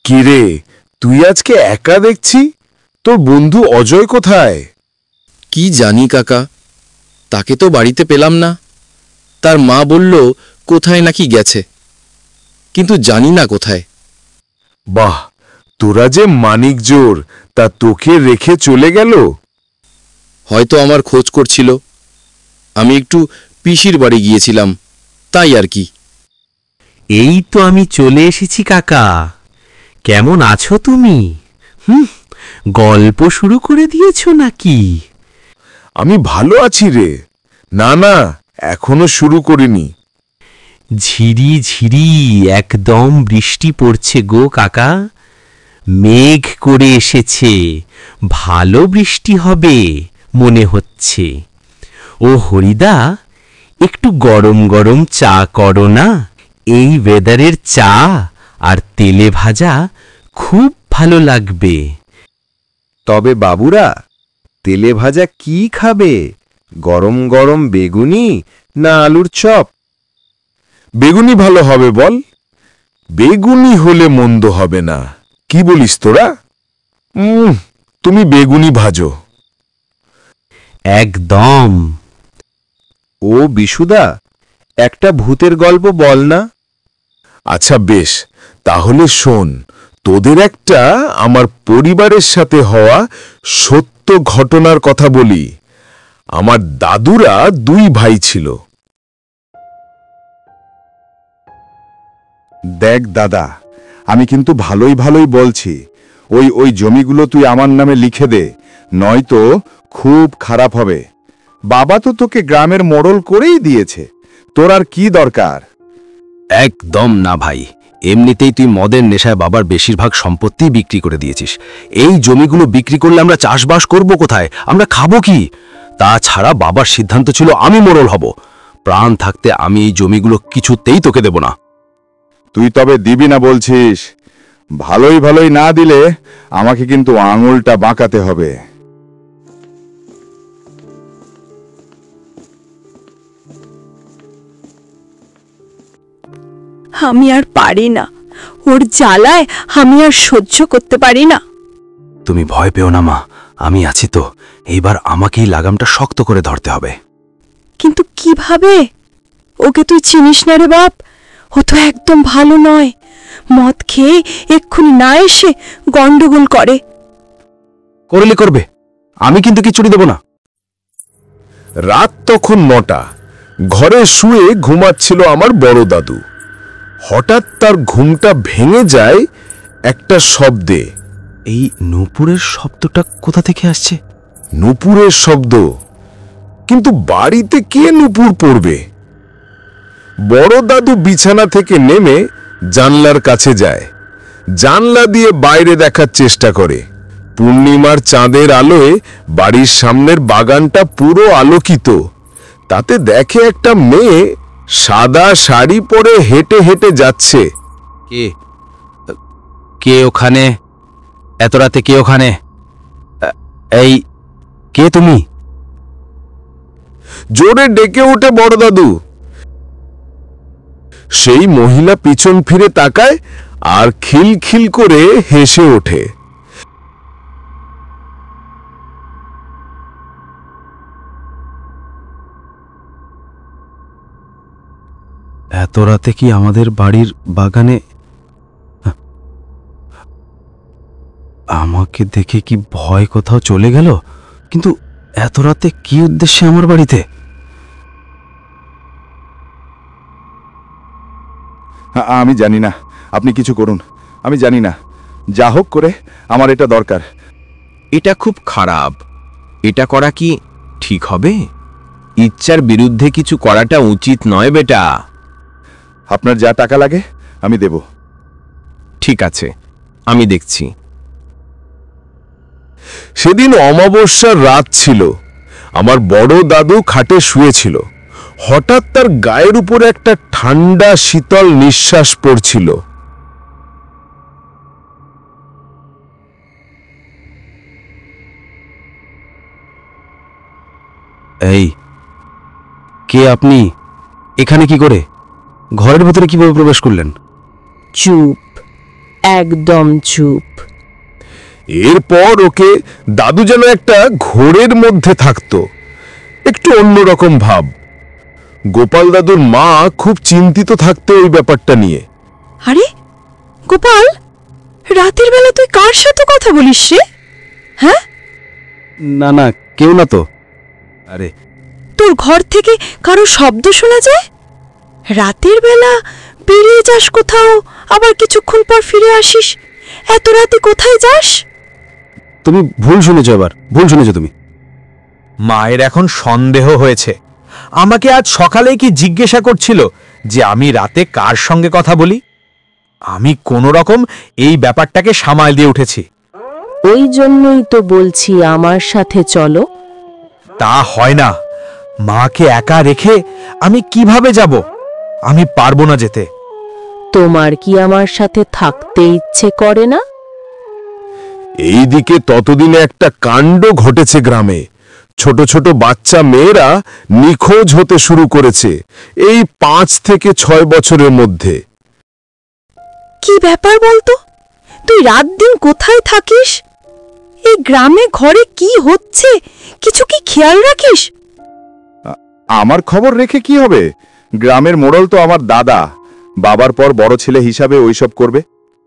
কিরে, তুই আজকে একা দেখছি? তোর বন্ধু অজয় কোথায়? কি জানি কাকা, তাকে তো বাড়িতে পেলাম না। তার মা বলল কোথায় নাকি গেছে, কিন্তু জানি না কোথায়। বাহ, তোরা যে মানিক জোর, তা তোকে রেখে চলে গেল? হয়তো আমার খোঁজ করছিল। আমি একটু পিসির বাড়ি গিয়েছিলাম, তাই আর কি। এই তো আমি চলে এসেছি কাকা। কেমন আছো তুমি? গল্প শুরু করে দিয়েছো নাকি? আমি ভালো আছি রে। না না, এখনো শুরু করিনি। ঝিরি ঝিরি একদম বৃষ্টি পড়ছে গো কাকা। মেঘ করে এসেছে, ভালো বৃষ্টি হবে মনে হচ্ছে। ও হরিদা, একটু গরম গরম চা করো না। এই ওয়েদারের চা আর তেলে ভাজা খুব ভালো লাগবে। তবে বাবুরা, তেলে ভাজা কি খাবে? গরম গরম বেগুনি না আলুর চপ? বেগুনি ভালো হবে বল। বেগুনি হলে মন্দ হবে না, কি বলিস তোরা? তুমি বেগুনি ভাজো। একদম। ও বিশুদা, একটা ভূতের গল্প বল না। আচ্ছা বেশ, তাহলে শোন, তোদের একটা আমার পরিবারের সাথে হওয়া সত্য ঘটনার কথা বলি। আমার দাদুরা 2 ভাই ছিল। দেখ দাদা, আমি কিন্তু ভালোই ভালোই বলছি, ওই জমিগুলো তুই আমার নামে লিখে দে, নয়তো খুব খারাপ হবে। বাবা তো তোকে গ্রামের মোড়ল করেই দিয়েছে, তোর আর কি দরকার? একদম না ভাই, এমনিতেই তুই মদের নেশায় বাবার বেশিরভাগ সম্পত্তি বিক্রি করে দিয়েছিস। এই জমিগুলো বিক্রি করলে আমরা চাষবাস করব কোথায়? আমরা খাবো কি? তাছাড়া বাবার সিদ্ধান্ত ছিল আমি মোড়ল হব। প্রাণ থাকতে আমি এই জমিগুলো কিছুতেই তোকে দেব না। তুই তবে দিবি না বলছিস? ভালোই ভালোই না দিলে আমাকে কিন্তু আঙুলটা বাঁকাতে হবে। আমি আর পারি না, ওর জ্বালায় আমি আর সহ্য করতে পারি না। তুমি ভয় পেও না মা, আমি আছি তো। এইবার আমাকেই লাগামটা শক্ত করে ধরতে হবে। কিন্তু কিভাবে? ওকে তুই চিনিস না রে বাপ, ও তো একদম ভালো নয়। মদ খেয়ে এক্ষুনি না এসে গন্ডগোল করে। করলে করবে, আমি কিন্তু কিছুই দেব না। রাত তখন 9টা। ঘরে শুয়ে ঘুমাচ্ছিল আমার বড় দাদু। হঠাৎ তার ঘুমটা ভেঙে যায় একটা শব্দে। এই নূপুরের শব্দটা কোথা থেকে আসছে? নূপুরের শব্দ? কিন্তু বাড়িতে কে নূপুর পড়বে? বড় দাদু বিছানা থেকে নেমে জানলার কাছে যায়। জানলা দিয়ে বাইরে দেখার চেষ্টা করে। পূর্ণিমার চাঁদের আলোয় বাড়ির সামনের বাগানটা পুরো আলোকিত। তাতে দেখে একটা মেয়ে সাদা শাড়ি পরে হেঁটে হেঁটে যাচ্ছে। কে কে ওখানে? এত রাতে কে ওখানে? এই, কে তুমি? জোরে ডেকে ওঠে বড় দাদু। সেই মহিলা পিছন ফিরে তাকায় আর খিলখিল করে হেসে ওঠে। এত রাতে কি আমাদের বাড়ির বাগানে? আমাকে দেখে কি ভয় কোথাও চলে গেল? কিন্তু এত রাতে কি উদ্দেশ্যে আমার বাড়িতে? আমি জানি না, আপনি কিছু করুন, আমি জানি না। যা হোক করে আমার এটা দরকার। এটা খুব খারাপ। এটা করা কি ঠিক হবে? ইচ্ছার বিরুদ্ধে কিছু করাটা উচিত নয় বেটা। আপনার যা টাকা লাগে আমি দেব। ঠিক আছে, আমি দেখছি। সেদিন অমাবস্যার রাত ছিল। আমার বড় দাদু খাটে শুয়েছিল। হঠাৎ তার গায়ের উপরে একটা ঠান্ডা শীতল নিঃশ্বাস পড়ছিল। এই, কে আপনি? এখানে কি করে? ঘরের ভেতরে কিভাবে প্রবেশ করলেন? চুপ, একদম চুপ। এরপর ওকে দাদু যেন একটা ঘোরের মধ্যে থাকতো, একটু অন্যরকম ভাব। গোপাল দাদুর মা খুব চিন্তিত থাকতে ওই ব্যাপারটা নিয়ে। আরে গোপাল, রাতের বেলা তুই কার সাথে কথা বলিস রে? হ্যাঁ, না না, কেউ না তো। আরে তোর ঘর থেকে কারো শব্দ শোনা যায়? রাতের বেলা বেরিয়ে যাস কোথাও, আবার কিছুক্ষণ পর ফিরে আসিস। এত রাতে কোথায় যাস? তুমি ভুল শুনেছো, এবার ভুল শুনেছো তুমি। মায়ের এখন সন্দেহ হয়েছে। আমাকে আজ সকালেই কি জিজ্ঞাসা করছিল যে আমি রাতে কার সঙ্গে কথা বলি। আমি কোনো রকম এই ব্যাপারটাকে সামাল দিয়ে উঠেছি। ওই জন্যই তো বলছি আমার সাথে চলো। তা হয় না, মাকে একা রেখে আমি কিভাবে যাব? আমি পারবো না যেতে। তোমার কি আমার সাথে থাকতে ইচ্ছে করে না? এইদিকে ততদিনে একটা কাণ্ড ঘটেছে গ্রামে। ছোট ছোট বাচ্চা মেয়েরা নিখোঁজ হতে শুরু করেছে এই 5 থেকে 6 বছরের মধ্যে। কি ব্যাপার বলতো? তুই রাত দিন কোথায় থাকিস? এই গ্রামে ঘরে কি হচ্ছে কিছু কি খেয়াল রাখিস? আমার খবর রেখে কি হবে? গ্রামের মোড়ল তো আমার দাদা, বাবার পর বড় ছেলে হিসাবে ওইসব করবে,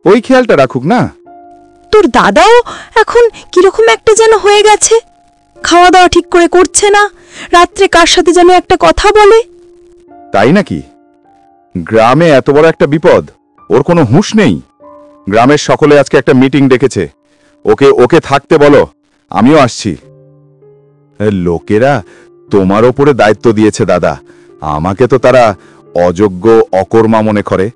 ওই খেয়ালটা রাখুক না। তোর দাদাও এখন কিরকম একটা যেন হয়ে গেছে। খাওয়া দাওয়া ঠিক করে করছে না, রাত্রে কার সাথে যেন একটা কথা বলে। তাই নাকি? গ্রামে এত বড় একটা বিপদ, ওর কোনো হুঁশ নেই। গ্রামের সকলে আজকে একটা মিটিং ডেকেছে, ওকে ওকে থাকতে বলো, আমিও আসছি। লোকেরা তোমার ওপরে দায়িত্ব দিয়েছে দাদা, আমাকে তো তারা অযোগ্য অকর্মা মনে করে।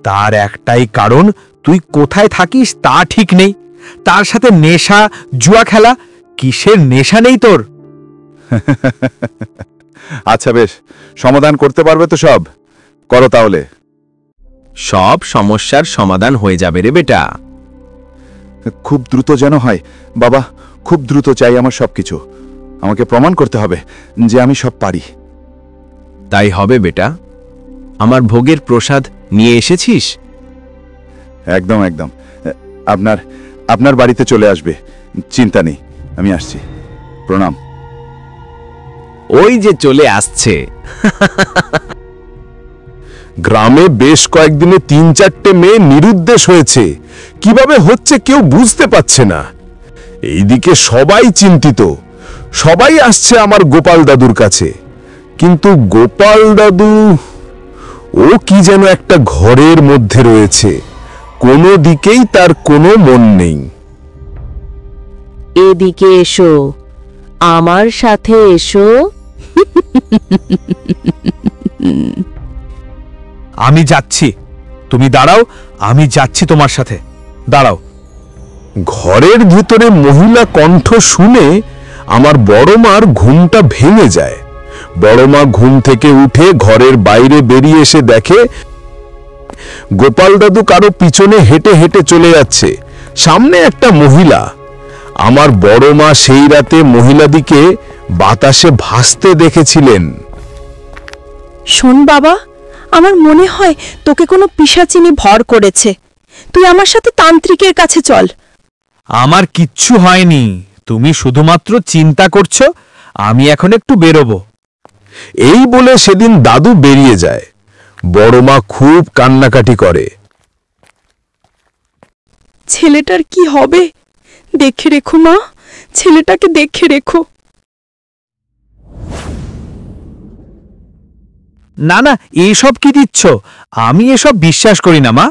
তার একটাই কারণ, তুই কোথায় থাকিস তা ঠিক নেই। তার সাথে নেশা, জুয়া খেলা। কিসের নেশা নেই তোর? আচ্ছা বেশ, সমাধান করতে পারবে তো সব? করো তাহলে। সব সমস্যার সমাধান হয়ে যাবে রে বেটা। খুব দ্রুত যেন হয় বাবা, খুব দ্রুত চাই আমার সবকিছু। আমাকে প্রমাণ করতে হবে যে আমি সব পারি। তাই হবে বেটা। আমার ভোগের প্রসাদ নিয়ে এসেছিস? একদম একদম, আপনার আপনার বাড়িতে চলে আসবে, চিন্তা নেই, আমি আসছি। প্রণাম। ওই যে চলে আসছে। গ্রামে বেশ কয়েকদিনে 3-4টে মেয়ে নিরুদ্দেশ হয়েছে। কিভাবে হচ্ছে কেউ বুঝতে পারছে না। এইদিকে সবাই চিন্তিত, সবাই আসছে আমার গোপাল দাদুর কাছে। কিন্তু গোপাল দাদু ও কি যেন একটা ঘরের মধ্যে রয়েছে, কোনো দিকেই তার কোনো মন নেই। এদিকে এসো, আমার সাথে এসো। আমি যাচ্ছি, তুমি দাঁড়াও। আমি যাচ্ছি তোমার সাথে, দাঁড়াও। ঘরের ভিতরে মহিলা কণ্ঠ শুনে আমার বড় মার ঘুমটা ভেঙে যায়। বড় মা ঘুম থেকে উঠে ঘরের বাইরে বেরিয়ে এসে দেখে গোপাল দাদু কারো পিছনে হেঁটে হেঁটে চলে যাচ্ছে। সামনে একটা মহিলা। আমার বড় মা সেই রাতে মহিলাদিকে বাতাসে ভাসতে দেখেছিলেন। শোন বাবা, আমার মনে হয় তোকে কোনো পিশাচিনী ভর করেছে। তুই আমার সাথে তান্ত্রিকের কাছে চল। আমার কিচ্ছু হয়নি, তুমি শুধুমাত্র চিন্তা করছো। আমি এখন একটু বেরোবো। এই বলে সেদিন দাদু বেরিয়ে যায়। বড় মা খুব কান্নাকাটি করে। ছেলেটার কি হবে? দেখে রেখো মা, ছেলেটাকে দেখে রেখো। না না, এইসব কি দিচ্ছ? আমি এসব বিশ্বাস করি না মা।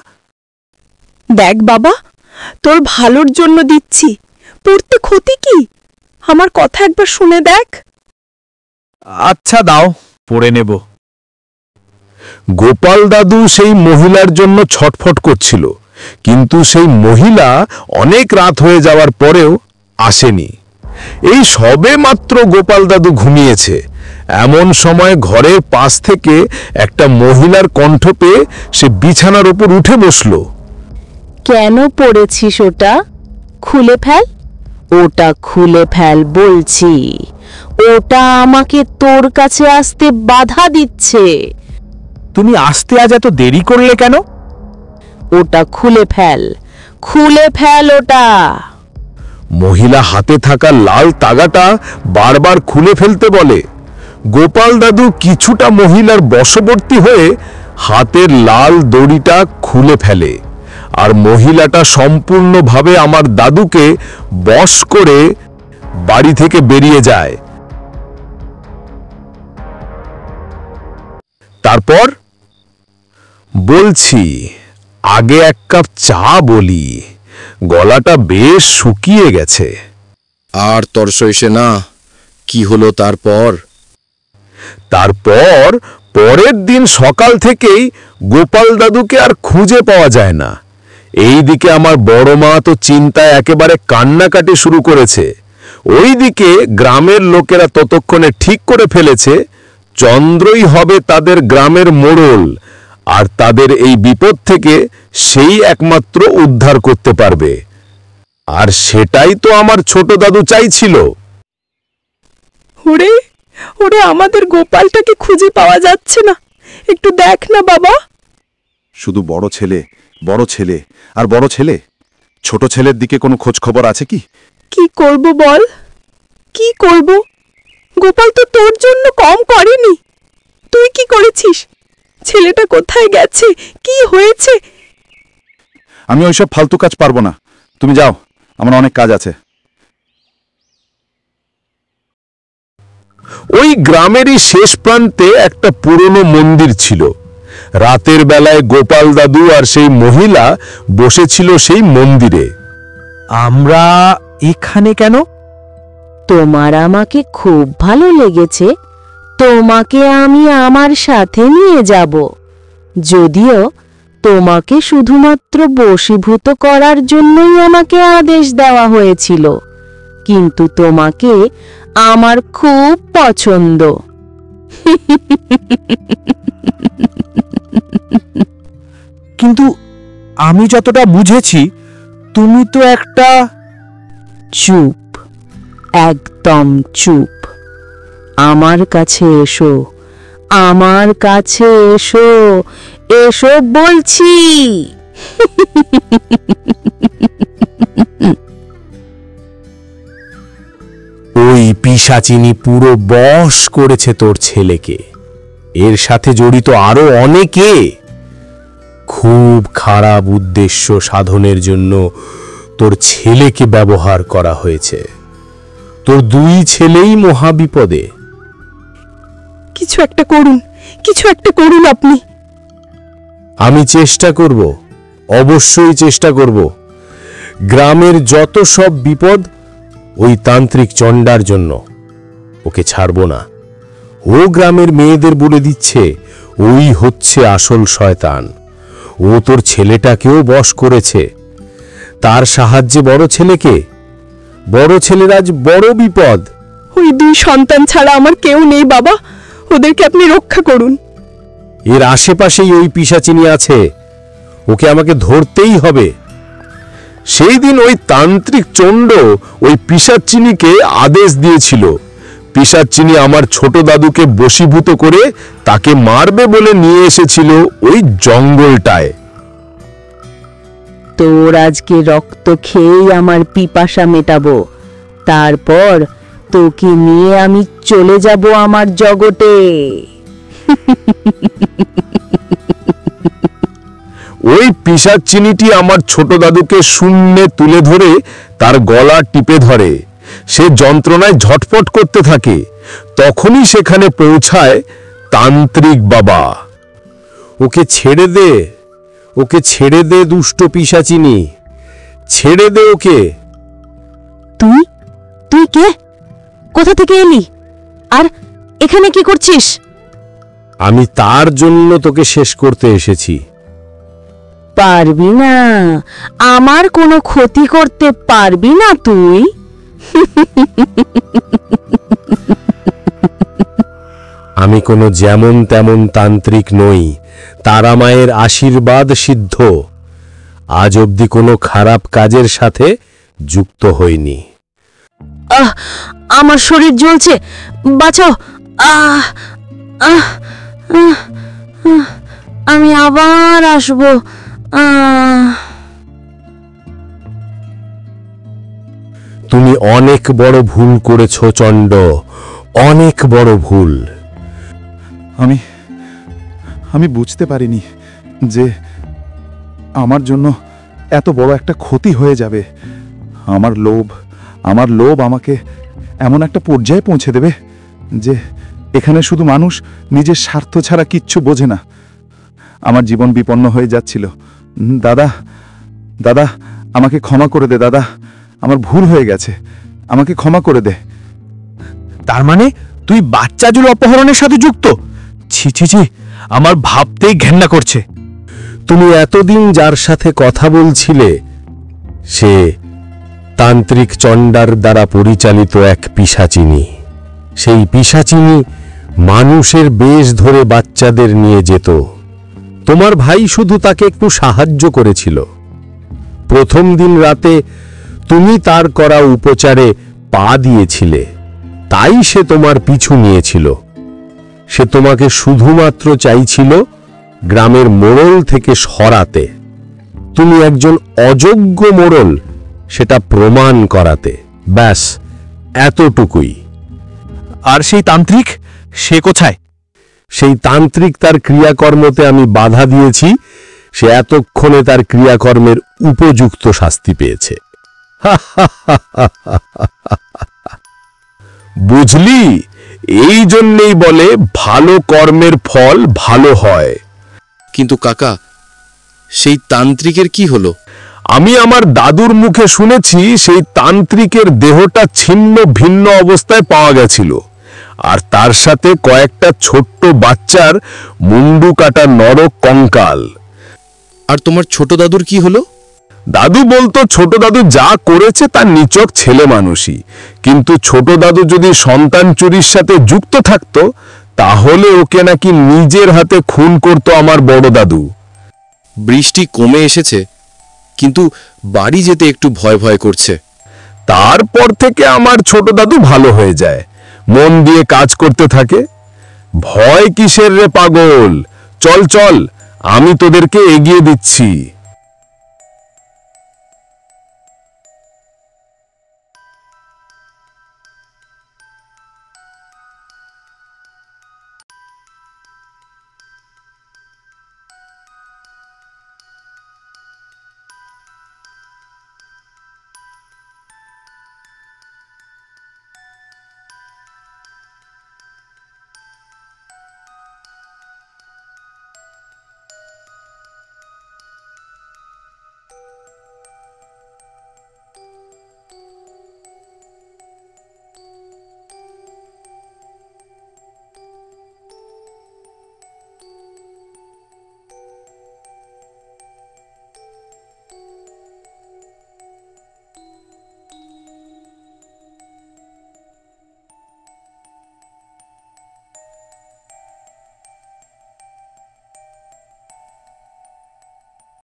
দেখ বাবা, তোর ভালোর জন্য দিচ্ছি, পড়তে ক্ষতি কি? আমার কথা একবার শুনে দেখ। আচ্ছা দাও, পড়ে নেব। গোপাল দাদু সেই মহিলার জন্য ছটফট করছিল, কিন্তু সেই মহিলা অনেক রাত হয়ে যাওয়ার পরেও আসেনি। এই সবে মাত্র গোপাল দাদু ঘুমিয়েছে, এমন সময় ঘরের পাশ থেকে একটা মহিলার কণ্ঠ পেয়ে সে বিছানার উপর উঠে বসল। কেন পড়েছিস ওটা? খুলে ফেল, ওটা খুলে ফেল বলছি। ওটা আমাকে তোর কাছে আসতে বাধা দিচ্ছে। তুমি আসতে আজ এত দেরি করলে কেন? ওটা খুলে ফেল, খুলে ফেল ওটা। মহিলা হাতে থাকা লাল তাগাটা বারবার খুলে ফেলতে বলে। গোপাল দাদু কিছুটা মহিলার বশবর্তী হয়ে হাতের লাল দড়িটা খুলে ফেলে, আর মহিলাটা সম্পূর্ণভাবে আমার দাদুকে বশ করে বাড়ি থেকে বেরিয়ে যায়। তারপর বলছি, আগে এক কাপ চা বলি, গলাটা বেশ শুকিয়ে গেছে। আর তর সইছে না। কি হলো তারপর? তারপর পরের দিন সকাল থেকেই গোপাল দাদুকে আর খুঁজে পাওয়া যায় না। এইদিকে আমার বড় মা তো চিন্তায় একেবারে কান্নাকাটি শুরু করেছে। ওইদিকে গ্রামের লোকেরা ততক্ষণে ঠিক করে ফেলেছে চন্দ্রই হবে তাদের গ্রামের মোড়ল, আর তাদের এই বিপদ থেকে সেই একমাত্র উদ্ধার করতে পারবে। আর সেটাই তো আমার ছোট দাদু চাইছিল। ওরে ওরে, আমাদের গোপালটাকে খুঁজে পাওয়া যাচ্ছে না, একটু দেখ না বাবা। শুধু বড় ছেলে আর বড় ছেলে, ছোট ছেলের দিকে কোনো খোঁজ খবর আছে কি? কি করব বল, কি করব? গোপাল তো তোর জন্য কম করেনি। তুই কি করেছিস? ছেলেটা কোথায় গেছে, কি হয়েছে? আমি ওইসব ফালতু কাজ পারবো না, তুমি যাও, আমার অনেক কাজ আছে। ওই গ্রামেরই শেষ প্রান্তে একটা পুরনো মন্দির ছিল। রাতের বেলায় গোপাল দাদু আর সেই মহিলা বসেছিল সেই মন্দিরে। আমরা এখানে কেন? তোমার আমাকে খুব ভালো লেগেছে, তোমাকে আমি আমার সাথে নিয়ে যাব। যদিও তোমাকে শুধুমাত্র বশীভূত করার জন্যই আমাকে আদেশ দেওয়া হয়েছিল, কিন্তু তোমাকে আমার খুব পছন্দ। কিন্তু আমি যতটা বুঝেছি, তুমি তো একটা... চুপ, একদম চুপ। আমার কাছে এসো, আমার কাছে এসো, এসো বলছি। ওই পিশাচিনী পুরো বশ করেছে তোর ছেলেকে। এর সাথে জড়িত আরো অনেকে। খুব খারাপ উদ্দেশ্য সাধনের জন্য তোর ছেলেকে ব্যবহার করা হয়েছে। তোর দুই ছেলেই মহাবিপদে। কিছু একটা করুন, কিছু একটা করুন আপনি। আমি চেষ্টা করব, অবশ্যই চেষ্টা করব। গ্রামের যত সব বিপদ ওই তান্ত্রিক চণ্ডার জন্য। ওকে ছাড়ব না। ও গ্রামের মেয়েদের বলে দিচ্ছে ওই হচ্ছে আসল শয়তান। ও তোর ছেলেটাকেও বশ করেছে। তার সাহায্যে বড় ছেলের আজ বড় বিপদ। ওই দুই সন্তান ছাড়া আমার কেউ নেই বাবা, ওদেরকে আপনি রক্ষা করুন। এর আশেপাশেই ওই পিশাচিনী আছে, ওকে আমাকে ধরতেই হবে। সেই দিন ওই তান্ত্রিক চণ্ড ওই পিশাচিনীকে আদেশ দিয়েছিল। পিশাচিনী আমার ছোট দাদুকে বশীভূত করে তাকে মারবে বলে নিয়ে এসেছিল ওই জঙ্গলটায়। তোর আজকে রক্ত খেয়েই আমার পিপাসা মেটাবো, তারপর তোকে নিয়ে আমি চলে যাব আমার জগতে। ওই পিশাচিনীটি আমার ছোট দাদুকে শূন্যে তুলে ধরে তার গলা টিপে ধরে। সে যন্ত্রণায় ঝটপট করতে থাকে। তখনই সেখানে পৌঁছায় তান্ত্রিক বাবা। ওকে ছেড়ে দে, ওকে ছেড়ে দে দুষ্ট পিশাচিনী, ছেড়ে দে ওকে। তুই তুই কে? কোথা থেকে এলি? আর এখানে কি করছিস? আমি তার জন্য তোকে শেষ করতে এসেছি। পারবি না, আমার কোনো ক্ষতি করতে পারবি না তুই। আমি কোনো যেমন তেমন তান্ত্রিক নই, তারা মায়ের আশীর্বাদ সিদ্ধ। আজ অবধি কোনো খারাপ কাজের সাথে যুক্ত হইনি। আমার শরীর জ্বলছে, বাঁচাও। আমি আবার আসবো, তুমি অনেক বড় ভুল করেছ চণ্ড, অনেক বড় ভুল। আমি বুঝতে পারিনি যে আমার জন্য এত বড় একটা ক্ষতি হয়ে যাবে। আমার লোভ আমাকে এমন একটা পর্যায়ে পৌঁছে দেবে যে এখানে শুধু মানুষ নিজের স্বার্থ ছাড়া কিচ্ছু বোঝে না। আমার জীবন বিপন্ন হয়ে যাচ্ছিল। দাদা দাদা আমাকে ক্ষমা করে দে দাদা, আমার ভুল হয়ে গেছে, আমাকে ক্ষমা করে দে। তার মানে তুই বাচ্চাজুল অপহরণের সাথে যুক্ত? ছি ছি ছি, আমার ভাবতেই ঘেন্না করছে। তুমি এতদিন যার সাথে কথা বলছিলে সে তান্ত্রিক চণ্ডার দ্বারা পরিচালিত এক পিশাচিনী। সেই পিশাচিনী মানুষের বেশ ধরে বাচ্চাদের নিয়ে যেত। তোমার ভাই শুধু তাকে একটু সাহায্য করেছিল। প্রথম দিন রাতে তুমি তার করা উপচারে পা দিয়েছিলে, তাই সে তোমার পিছু নিয়েছিল। সে তোমাকে শুধুমাত্র চাইছিল গ্রামের মোড়ল থেকে সরাতে। তুমি একজন অযোগ্য মোড়ল সেটা প্রমাণ করাতে। ব্যাস এতটুকুই। আর সেই তান্ত্রিক, সে কোথায়? সেই তান্ত্রিক তার ক্রিয়াকর্মতে আমি বাধা দিয়েছি, সে এতক্ষণে তার ক্রিয়াকর্মের উপযুক্ত শাস্তি পেয়েছে। বুঝলি, এই জন্যেই বলে ভালো কর্মের ফল ভালো হয়। কিন্তু কাকা, সেই তান্ত্রিকের কি হলো? আমি আমার দাদুর মুখে শুনেছি সেই তান্ত্রিকের দেহটা ছিন্ন ভিন্ন অবস্থায় পাওয়া গেছিল, আর তার সাথে কয়েকটা ছোট্ট বাচ্চার মুন্ডু কাটা নরক কঙ্কাল। আর তোমার ছোট দাদুর কি হলো? দাদু বলতো ছোট দাদু যা করেছে তার নিচক ছেলে মানুষই, কিন্তু ছোট দাদু যদি সন্তান চুরির সাথে যুক্ত থাকতো তাহলে ওকে নাকি নিজের হাতে খুন করত আমার বড় দাদু। বৃষ্টি কমে এসেছে, কিন্তু বাড়ি যেতে একটু ভয় ভয় করছে। তারপর থেকে আমার ছোট দাদু ভালো হয়ে যায়, মন দিয়ে কাজ করতে থাকে। ভয় কিসের রে পাগল, চল চল, আমি তোদেরকে এগিয়ে দিচ্ছি।